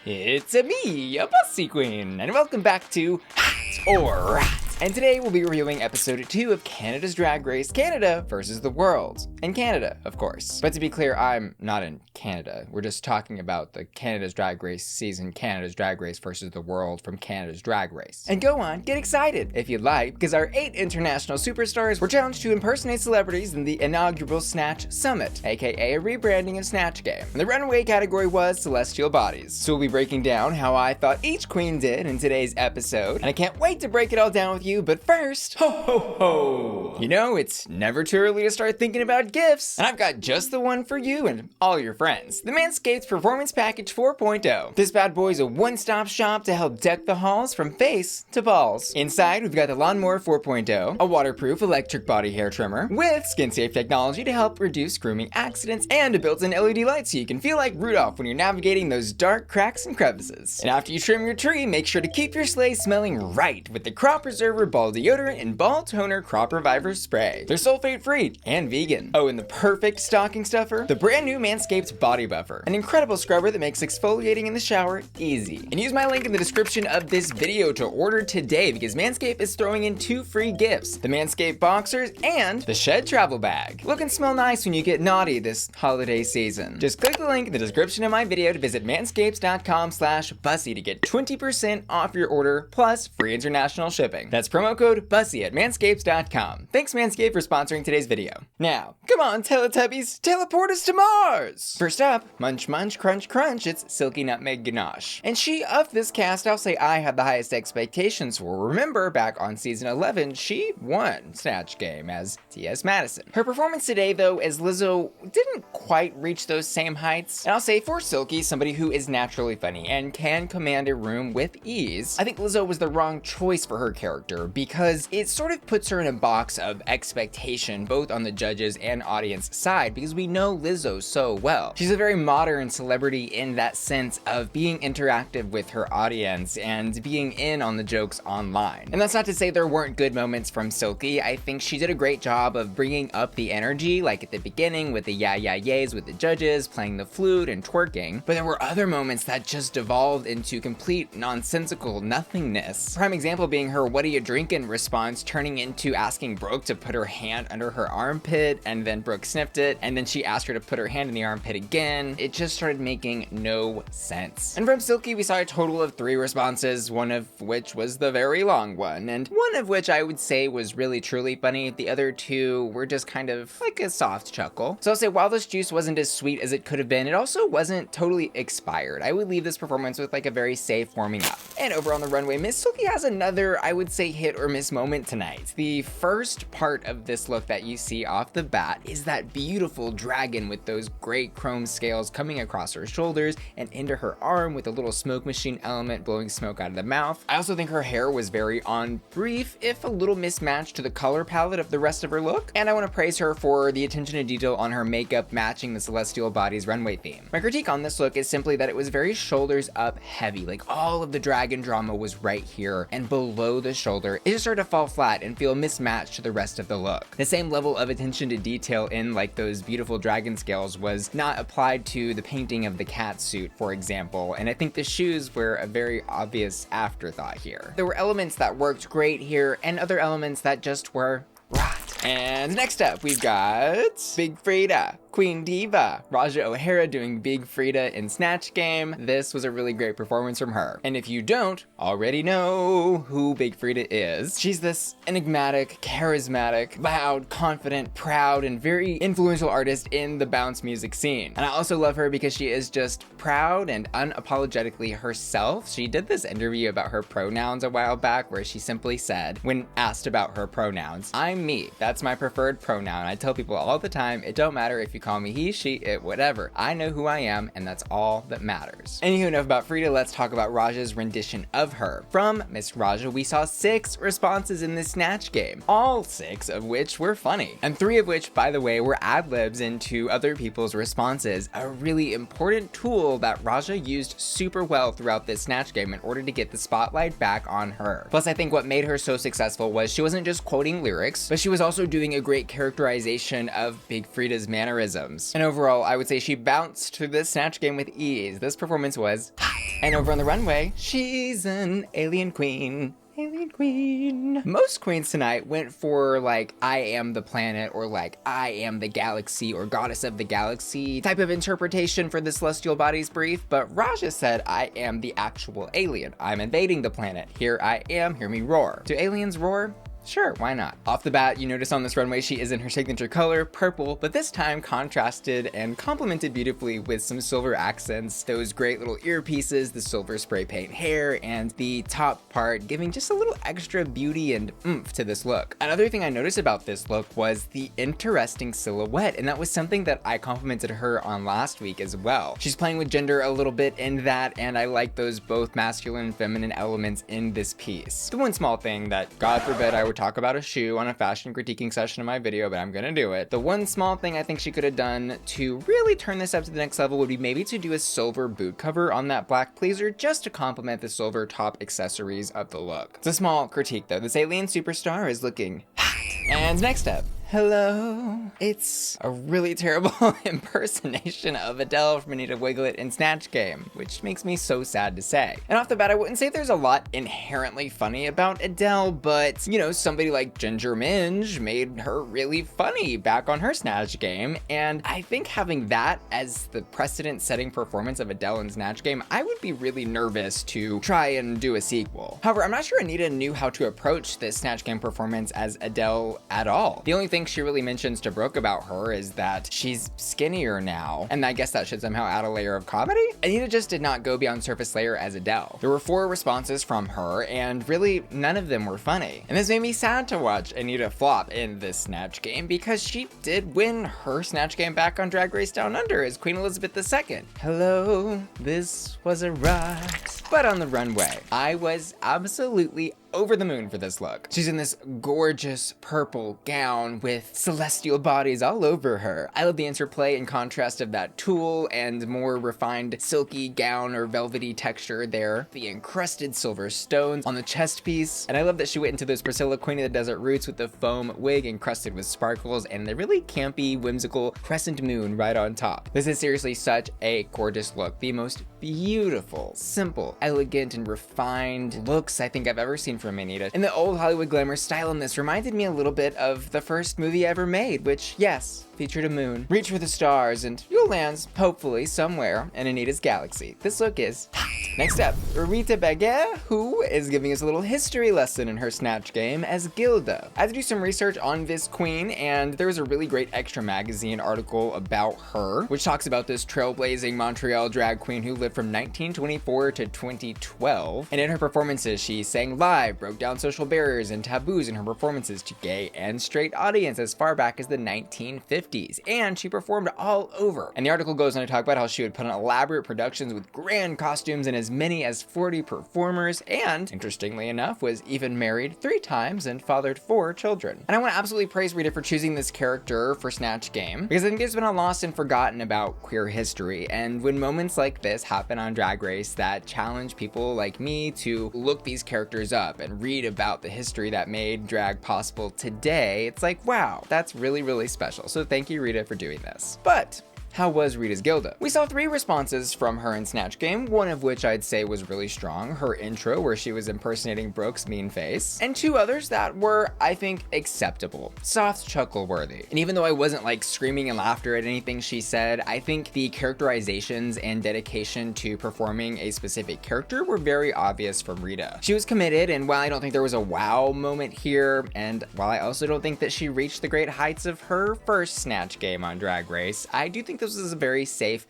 It's me, a Bussy Queen, and welcome back to Hot or Rat. And today we'll be reviewing episode 2 of Canada's Drag Race, Canada versus the World. In Canada, of course. But to be clear, I'm not in Canada. We're just talking about the Canada's Drag Race season, Canada's Drag Race versus the World from Canada's Drag Race. And go on, get excited if you'd like, because our 8 international superstars were challenged to impersonate celebrities in the inaugural Snatch Summit, aka a rebranding of Snatch Game. And the Runway category was Celestial Bodies. So we'll be breaking down how I thought each queen did in today's episode, and I can't wait to break it all down with you, but first, ho ho ho! You know, it's never too early to start thinking about gifts, and I've got just the one for you and all your friends. The Manscaped Performance Package 4.0. This bad boy's a one-stop shop to help deck the halls from face to balls. Inside, we've got the Lawnmower 4.0, a waterproof electric body hair trimmer with skin-safe technology to help reduce grooming accidents, and a built-in LED light so you can feel like Rudolph when you're navigating those dark cracks and crevices. And after you trim your tree, make sure to keep your sleigh smelling right with the Crop Preserver Ball Deodorant and Ball Toner Crop Reviver Spray. They're sulfate-free and vegan. Oh, and the perfect stocking stuffer? The brand new Manscaped Body Buffer, an incredible scrubber that makes exfoliating in the shower easy. And use my link in the description of this video to order today because Manscaped is throwing in 2 free gifts, the Manscaped Boxers and the Shed Travel Bag. Look and smell nice when you get naughty this holiday season. Just click the link in the description of my video to visit manscaped.com/bussy to get 20% off your order plus free international shipping. That's promo code BUSSY at manscaped.com. Thanks Manscaped for sponsoring today's video. Now, come on Teletubbies, teleport us to Mars! First up, munch munch crunch crunch, it's Silky Nutmeg Ganache. And she, of this cast, I'll say I had the highest expectations for. Remember, back on season 11, she won Snatch Game as T.S. Madison. Her performance today, though, as Lizzo, didn't quite reach those same heights. And I'll say for Silky, somebody who is naturally funny and can command a room with ease, I think Lizzo was the wrong choice for her character because it sort of puts her in a box of expectation both on the judges and audience side because we know Lizzo so well. She's a very modern celebrity in that sense of being interactive with her audience and being in on the jokes online. And that's not to say there weren't good moments from Silky. I think she did a great job of bringing up the energy, like at the beginning with the yeah yeah yays with the judges, playing the flute and twerking, but there were other moments that just devolved into complete nonsensical nothingness. Prime example being her "what are you drinking" response turning into asking Brooke to put her hand under her armpit, and then Brooke sniffed it, and then she asked her to put her hand in the armpit again. It just started making no sense. And from Silky, we saw a total of 3 responses, one of which was the very long one, and one of which I would say was really truly funny. The other 2 were just kind of like a soft chuckle. So I'll say while this juice wasn't as sweet as it could have been, it also wasn't totally expired. I would leave this performance with like a very safe warming up. And over on the runway, Miss Silky has another, I would say, hit or miss moment tonight. The first part of this look that you see off the bat is that beautiful dragon with those great chrome scales coming across her shoulders and into her arm with a little smoke machine element blowing smoke out of the mouth. I also think her hair was very on brief, if a little mismatched to the color palette of the rest of her look. And I want to praise her for the attention to detail on her makeup matching the Celestial Bodies runway theme. My critique on this look is simply that it was very shoulders up heavy, like all of the dragon drama was right here, and below the shoulder it just started to fall flat and feel mismatched to the rest of the look. The same level of attention to detail in like those beautiful dragon scales was not applied to the painting of the cat suit, for example, and I think the shoes were a very obvious afterthought here. There were elements that worked great here and other elements that just were rot. And next up, we've got Big Freedia, Queen Diva, Rajah Ohara doing Big Freedia in Snatch Game. This was a really great performance from her. And if you don't already know who Big Freedia is, she's this enigmatic, charismatic, loud, confident, proud, and very influential artist in the bounce music scene. And I also love her because she is just proud and unapologetically herself. She did this interview about her pronouns a while back where she simply said, when asked about her pronouns, "I'm me. That's my preferred pronoun. I tell people all the time, it don't matter if you call me he, she, it, whatever. I know who I am, and that's all that matters." Anywho, enough about Freedia, let's talk about Rajah's rendition of her. From Miss Rajah, we saw 6 responses in this Snatch Game, all 6 of which were funny, and 3 of which, by the way, were ad-libs into other people's responses, a really important tool that Rajah used super well throughout this Snatch Game in order to get the spotlight back on her. Plus, I think what made her so successful was she wasn't just quoting lyrics, but she was also doing a great characterization of Big Freedia's mannerisms. And overall, I would say she bounced through this Snatch Game with ease. This performance was hot. And over on the runway, she's an alien queen. Alien queen. Most queens tonight went for like, I am the planet, or like, I am the galaxy, or goddess of the galaxy type of interpretation for the celestial bodies brief, but Rajah said, I am the actual alien. I'm invading the planet. Here I am, hear me roar. Do aliens roar? Sure, why not? Off the bat, you notice on this runway she is in her signature color, purple, but this time contrasted and complemented beautifully with some silver accents, those great little earpieces, the silver spray paint hair, and the top part giving just a little extra beauty and oomph to this look. Another thing I noticed about this look was the interesting silhouette, and that was something that I complimented her on last week as well. She's playing with gender a little bit in that, and I like those both masculine and feminine elements in this piece. The one small thing that, God forbid I would talk about a shoe on a fashion critiquing session in my video, but I'm gonna do it. The one small thing I think she could have done to really turn this up to the next level would be maybe to do a silver boot cover on that black blazer just to complement the silver top accessories of the look. It's a small critique though. This alien superstar is looking hot. And next up, hello. It's a really terrible impersonation of Adele from Anita, Wigl'it, and Snatch Game, which makes me so sad to say. And off the bat, I wouldn't say there's a lot inherently funny about Adele, but, you know, somebody like Ginger Minge made her really funny back on her Snatch Game, and I think having that as the precedent-setting performance of Adele in Snatch Game, I would be really nervous to try and do a sequel. However, I'm not sure Anita knew how to approach this Snatch Game performance as Adele at all. The only thing she really mentions to Brooke about her is that she's skinnier now, and I guess that should somehow add a layer of comedy. Anita just did not go beyond surface layer as Adele. There were 4 responses from her, and really none of them were funny. And this made me sad to watch Anita flop in this Snatch Game because she did win her Snatch Game back on Drag Race Down Under as Queen Elizabeth II. Hello, this was a ride. But on the runway, I was absolutely over the moon for this look. She's in this gorgeous purple gown with celestial bodies all over her. I love the interplay and contrast of that tulle and more refined silky gown or velvety texture there. The encrusted silver stones on the chest piece. And I love that she went into those Priscilla Queen of the Desert roots with the foam wig encrusted with sparkles and the really campy, whimsical crescent moon right on top. This is seriously such a gorgeous look. The most beautiful, simple, elegant, and refined looks I think I've ever seen from Anita. And the old Hollywood glamour style in this reminded me a little bit of the first movie ever made, which, yes, featured a moon. Reach for the stars and you'll land, hopefully, somewhere in Anita's galaxy. This look is hot. Next up, Rita Baga, who is giving us a little history lesson in her Snatch Game as Gilda. I had to do some research on this queen, and there was a really great Extra magazine article about her, which talks about this trailblazing Montreal drag queen who lived from 1924 to 2012. And in her performances, she sang live, broke down social barriers and taboos in her performances to gay and straight audience as far back as the 1950s. And she performed all over. And the article goes on to talk about how she would put on elaborate productions with grand costumes and as many as 40 performers, and interestingly enough, was even married 3 times and fathered 4 children. And I want to absolutely praise Rita for choosing this character for Snatch Game, because I think there's been a lost and forgotten about queer history. And when moments like this happen on Drag Race that challenge people like me to look these characters up and read about the history that made drag possible today, it's like, wow, that's really, really special. So thank you, Rita, for doing this. But how was Rita's Gilda? We saw 3 responses from her in Snatch Game, one of which I'd say was really strong, her intro where she was impersonating Brooke's mean face, and 2 others that were, I think, acceptable, soft chuckle worthy. And even though I wasn't like screaming in laughter at anything she said, I think the characterizations and dedication to performing a specific character were very obvious from Rita. She was committed, and while I don't think there was a wow moment here, and while I also don't think that she reached the great heights of her first Snatch Game on Drag Race, I do think this was a very safe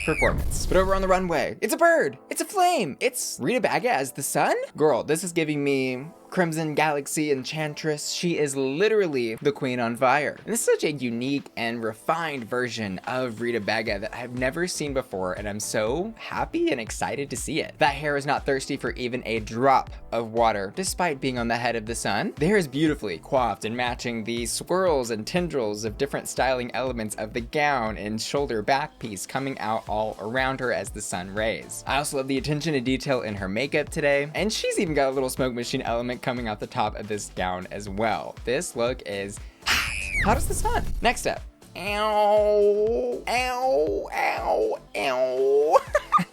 performance. But over on the runway, it's a bird, it's a flame, it's Rita Baga as the sun? Girl, this is giving me Crimson Galaxy Enchantress. She is literally the queen on fire. And this is such a unique and refined version of Rita Baga that I've never seen before, and I'm so happy and excited to see it. That hair is not thirsty for even a drop of water, despite being on the head of the sun. The hair is beautifully coiffed and matching the swirls and tendrils of different styling elements of the gown and shoulder back piece coming out all around her as the sun rays. I also love the attention to detail in her makeup today, and she's even got a little smoke machine element coming out the top of this gown as well. This look is hot as the sun. Next up, ow, ow, ow, ow.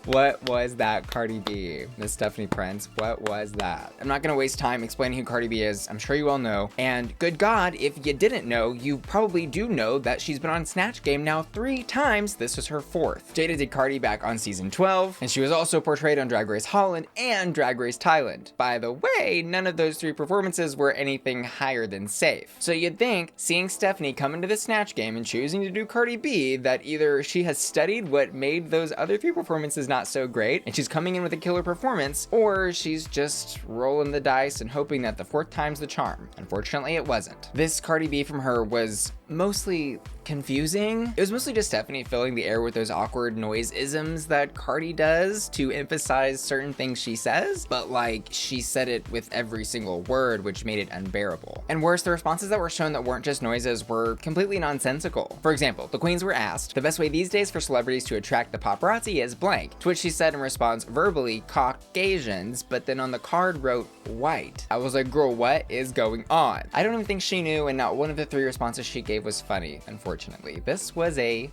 What was that, Cardi B? Miss Stephanie Prince, what was that? I'm not gonna waste time explaining who Cardi B is. I'm sure you all know. And good God, if you didn't know, you probably do know that she's been on Snatch Game now 3 times. This was her 4th. Jada did Cardi back on season 12, and she was also portrayed on Drag Race Holland and Drag Race Thailand. By the way, none of those 3 performances were anything higher than safe. So you'd think, seeing Stephanie come into the Snatch Game and choosing to do Cardi B, that either she has studied what made those other 3 performances not so great, and she's coming in with a killer performance, or she's just rolling the dice and hoping that the 4th time's the charm. Unfortunately, it wasn't. This Cardi B from her was mostly confusing. It was mostly just Stephanie filling the air with those awkward noise-isms that Cardi does to emphasize certain things she says, but like she said it with every single word, which made it unbearable. And worse, the responses that were shown that weren't just noises were completely nonsensical. For example, the queens were asked, the best way these days for celebrities to attract the paparazzi is blank, to which she said in response verbally, Caucasians, but then on the card wrote white. I was like, girl, what is going on? I don't even think she knew, and not one of the 3 responses she gave was funny, unfortunately. This was a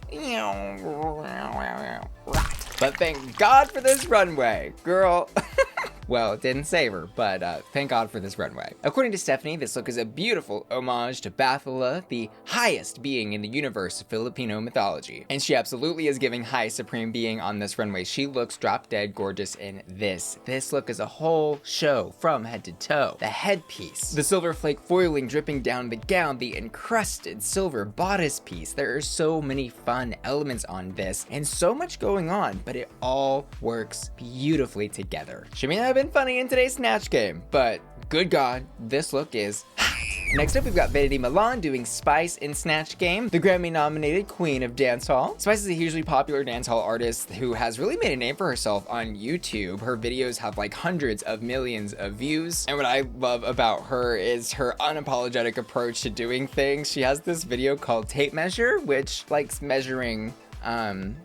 but thank God for this runway, girl. Well, it didn't save her, but thank God for this runway. According to Stephanie, this look is a beautiful homage to Bathala, the highest being in the universe of Filipino mythology. And she absolutely is giving high supreme being on this runway. She looks drop dead gorgeous in this. This look is a whole show from head to toe. The headpiece, the silver flake foiling dripping down the gown, the encrusted silver bodice piece. There are so many fun elements on this and so much going on, but it all works beautifully together. She may not have been funny in today's Snatch Game, but good God, this look is hot. Next up, we've got Vanity Milan doing Spice in Snatch Game, the Grammy-nominated queen of dancehall. Spice is a hugely popular dancehall artist who has really made a name for herself on YouTube. Her videos have like hundreds of millions of views. And what I love about her is her unapologetic approach to doing things. She has this video called Tape Measure, which likes measuring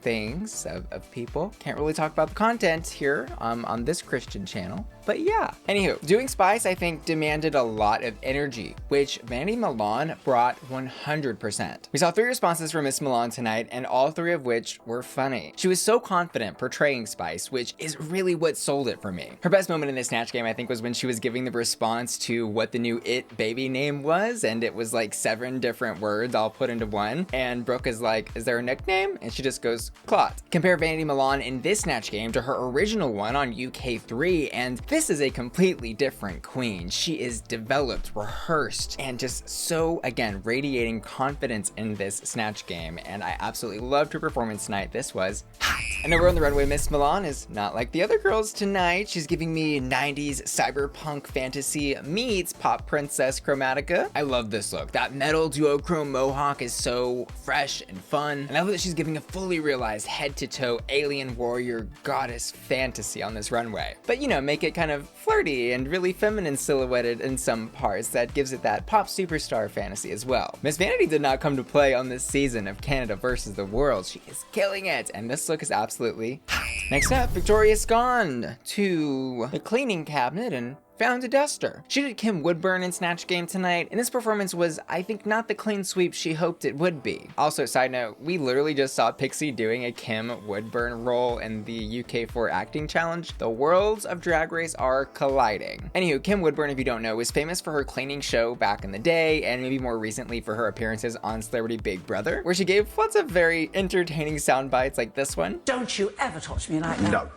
things of people. Can't really talk about the content here on this Christian channel, but yeah. Anywho, doing Spice, I think, demanded a lot of energy, which Vanity Milan brought 100%. We saw 3 responses from Miss Milan tonight, and all 3 of which were funny. She was so confident portraying Spice, which is really what sold it for me. Her best moment in this Snatch Game, I think, was when she was giving the response to what the new It baby name was, and it was like 7 different words all put into one, and Brooke is like, is there a nickname? And she just goes, Clot. Compare Vanity Milan in this Snatch Game to her original one on UK3, and this is a completely different queen. She is developed, rehearsed, and just so, again, radiating confidence in this Snatch Game, and I absolutely loved her performance tonight. This was hot. And over on the runway, Miss Milan is not like the other girls tonight. She's giving me 90s cyberpunk fantasy meets pop princess chromatica. I love this look. That metal duochrome mohawk is so fresh and fun, and I love that she's giving a fully realized head-to-toe alien warrior goddess fantasy on this runway. But you know, make it kind of flirty and really feminine silhouetted in some parts. That gives it that pop superstar fantasy as well. Miss Vanity did not come to play on this season of Canada versus the World. She is killing it, and this look is absolutely hot. Next up, Victoria Scone to the cleaning cabinet and found a duster. She did Kim Woodburn in Snatch Game tonight, and this performance was, I think, not the clean sweep she hoped it would be. Also, side note, we literally just saw Pixie doing a Kim Woodburn role in the UK4 acting challenge. The worlds of Drag Race are colliding. Anywho, Kim Woodburn, if you don't know, was famous for her cleaning show back in the day, and maybe more recently for her appearances on Celebrity Big Brother, where she gave lots of very entertaining sound bites like this one. Don't you ever touch me like that. No.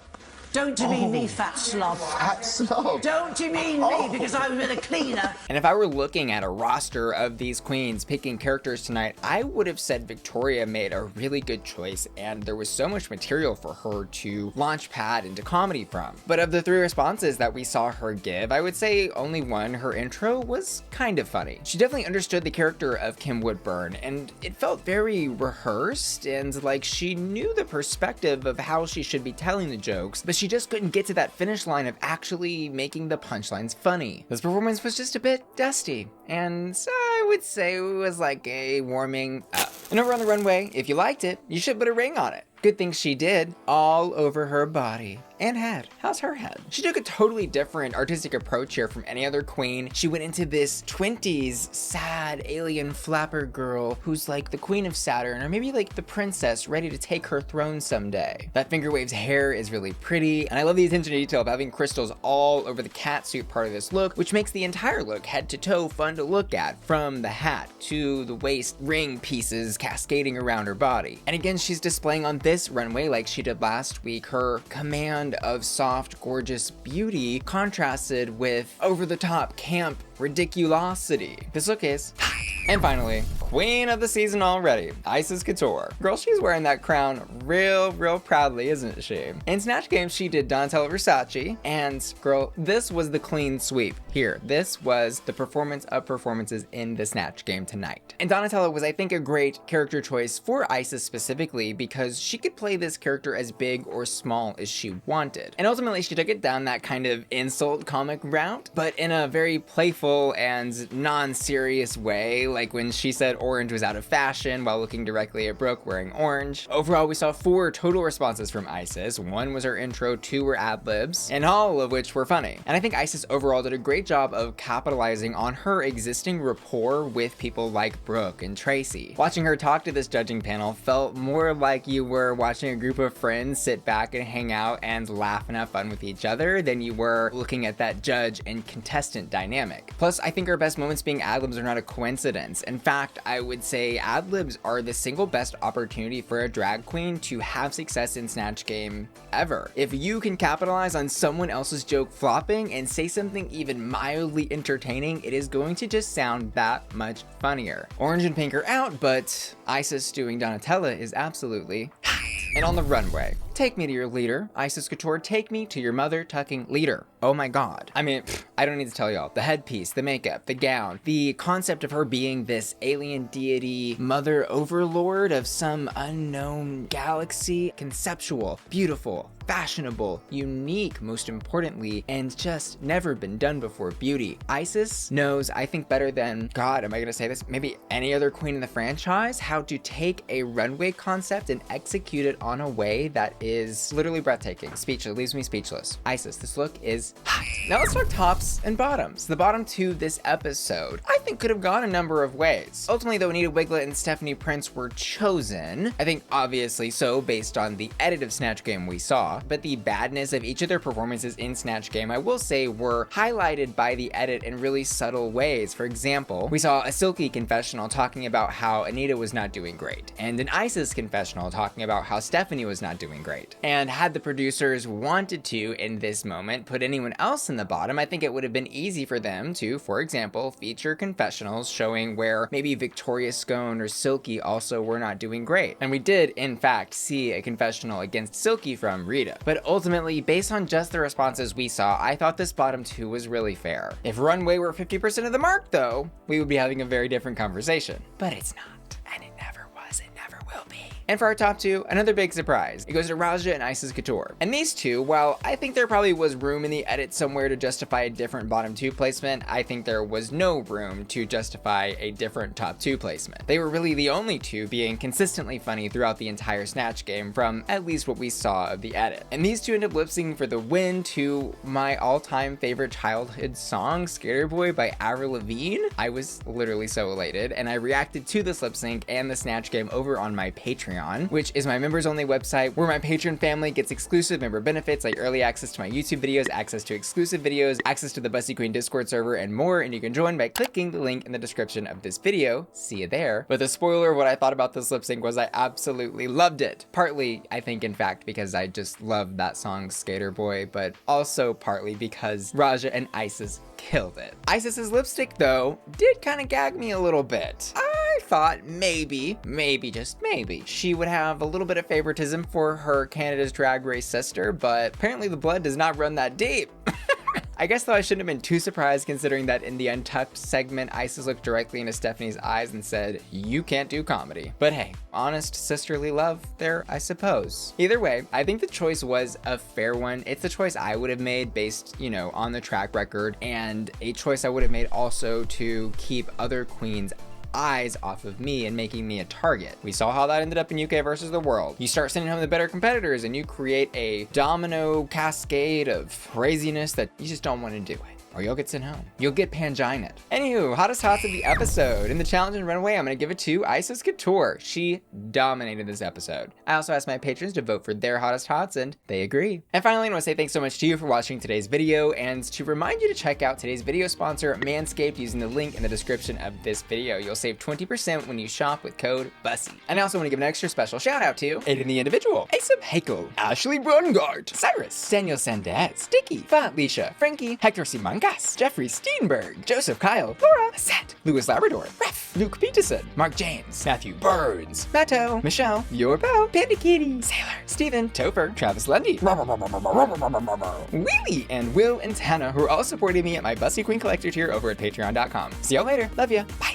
Don't you mean me, fat slob? Fat slob? Don't you mean me because I was with a cleaner? And if I were looking at a roster of these queens picking characters tonight, I would have said Victoria made a really good choice, and there was so much material for her to launch pad into comedy from. But of the 3 responses that we saw her give, I would say only one, her intro, was kind of funny. She definitely understood the character of Kim Woodburn, and it felt very rehearsed, and like she knew the perspective of how she should be telling the jokes, but she just couldn't get to that finish line of actually making the punchlines funny. This performance was just a bit dusty, and I would say it was like a warming up. And over on the runway, if you liked it, you should put a ring on it. Good thing she did, all over her body. and head. How's her head? She took a totally different artistic approach here from any other queen. She went into this 20s sad alien flapper girl who's like the queen of Saturn, or maybe like the princess ready to take her throne someday. That Fingerwaves hair is really pretty, and I love the attention to detail of having crystals all over the catsuit part of this look, which makes the entire look head to toe fun to look at, from the hat to the waist ring pieces cascading around her body. And again, she's displaying on this runway, like she did last week, her command of soft, gorgeous beauty contrasted with over-the-top camp ridiculosity. This look is hot. And finally, queen of the season already, Icesis Couture. Girl, she's wearing that crown real proudly, isn't she? In Snatch Game, she did Donatella Versace, and girl, this was the clean sweep here. This was the performance of performances in the Snatch Game tonight. And Donatella was, I think, a great character choice for Icesis specifically because she could play this character as big or small as she wanted. And ultimately, she took it down that kind of insult comic route, but in a very playful and non-serious way, like when she said orange was out of fashion while looking directly at Brooke wearing orange. Overall, we saw 4 total responses from Icesis. 1 was her intro, 2 were ad-libs, and all of which were funny. And I think Icesis overall did a great job of capitalizing on her existing rapport with people like Brooke and Traci. Watching her talk to this judging panel felt more like you were watching a group of friends sit back and hang out and laugh and have fun with each other than you were looking at that judge and contestant dynamic. Plus, I think her best moments being ad-libs are not a coincidence. In fact, I would say ad-libs are the single best opportunity for a drag queen to have success in Snatch Game ever. If you can capitalize on someone else's joke flopping and say something even mildly entertaining, it is going to just sound that much funnier. Orange and pink are out, but Icesis doing Donatella is absolutely hot. And on the runway, take me to your leader. Icesis Couture, take me to your mother tucking leader. Oh my god. I mean, I don't need to tell y'all. The headpiece, the makeup, the gown, the concept of her being this alien deity, mother overlord of some unknown galaxy. Conceptual, beautiful, fashionable, unique, most importantly, and just never been done before beauty. Icesis knows, I think better than, God, am I gonna say this? Maybe any other queen in the franchise, how to take a runway concept and execute it on a way that is literally breathtaking. Speechless, leaves me speechless. Icesis, this look is hot. Now let's talk tops and bottoms. The bottom 2 this episode, I think could have gone a number of ways. Ultimately though, Anita, Wigl'it, and Stephanie Prince were chosen. I think obviously so based on the edit of Snatch Game we saw, but the badness of each of their performances in Snatch Game, I will say, were highlighted by the edit in really subtle ways. For example, we saw a Silky confessional talking about how Anita was not doing great, and an Icesis confessional talking about how Stephanie was not doing great. And had the producers wanted to, in this moment, put anyone else in the bottom, I think it would have been easy for them to, for example, feature confessionals showing where maybe Victoria, Scone, or Silky also were not doing great. And we did, in fact, see a confessional against Silky from Rita. But ultimately, based on just the responses we saw, I thought this bottom 2 was really fair. If Runway were 50% of the mark, though, we would be having a very different conversation. But it's not, and it never was, it never will be. And for our top 2, another big surprise. It goes to Rajah and Icesis Couture. And these 2, while I think there probably was room in the edit somewhere to justify a different bottom 2 placement, I think there was no room to justify a different top 2 placement. They were really the only 2 being consistently funny throughout the entire Snatch Game from at least what we saw of the edit. And these 2 ended up lip syncing for the win to my all-time favorite childhood song, Skater Boy by Avril Lavigne. I was literally so elated, and I reacted to this lip sync and the Snatch Game over on my Patreon, which is my members only website where my Patreon family gets exclusive member benefits like early access to my YouTube videos, access to exclusive videos, access to the Bussy Queen Discord server, and more. And you can join by clicking the link in the description of this video. See you there. But the spoiler of what I thought about this lip sync was I absolutely loved it. Partly, I think, in fact, because I just love that song Skater Boy, but also partly because Rajah and Icesis killed it. Ices's lipstick, though, did kind of gag me a little bit. I thought maybe, just maybe, she would have a little bit of favoritism for her Canada's Drag Race sister, but apparently the blood does not run that deep. I guess though I shouldn't have been too surprised considering that in the Untucked segment, Icesis looked directly into Stephanie's eyes and said, "You can't do comedy." But hey, honest sisterly love there, I suppose. Either way, I think the choice was a fair one. It's the choice I would have made based, on the track record, and a choice I would have made also to keep other queens eyes off of me and making me a target. We saw how that ended up in UK versus the world. You start sending home the better competitors and you create a domino cascade of craziness that you just don't want to do it, or you'll get sent home. You'll get panginaed. Anywho, hottest hots of the episode. In the challenge and runway, I'm gonna give it to Icesis Couture. She dominated this episode. I also asked my patrons to vote for their hottest hots, and they agree. And finally, I want to say thanks so much to you for watching today's video, and to remind you to check out today's video sponsor, Manscaped, using the link in the description of this video. You'll save 20% when you shop with code BUSSY. And I also want to give an extra special shout out to Aiden the Individual, Asap Hakel, Ashley Brungard, Cyrus, Daniel Sandez, Dicky, Felicia, Frankie, Hector Simancas, Jeffrey Steenberg, Joseph Kyle, Laura, Seth, Louis Labrador, Ref, Luke Peterson, Mark James, Matthew Burns, Matto, Michelle, Yorbo, Panda Kitty, Sailor, Steven, Topher, Travis Lundy, Wheelie, and Will and Tana, who are all supporting me at my Bussy Queen Collector tier over at patreon.com. See y'all later. Love ya. Bye.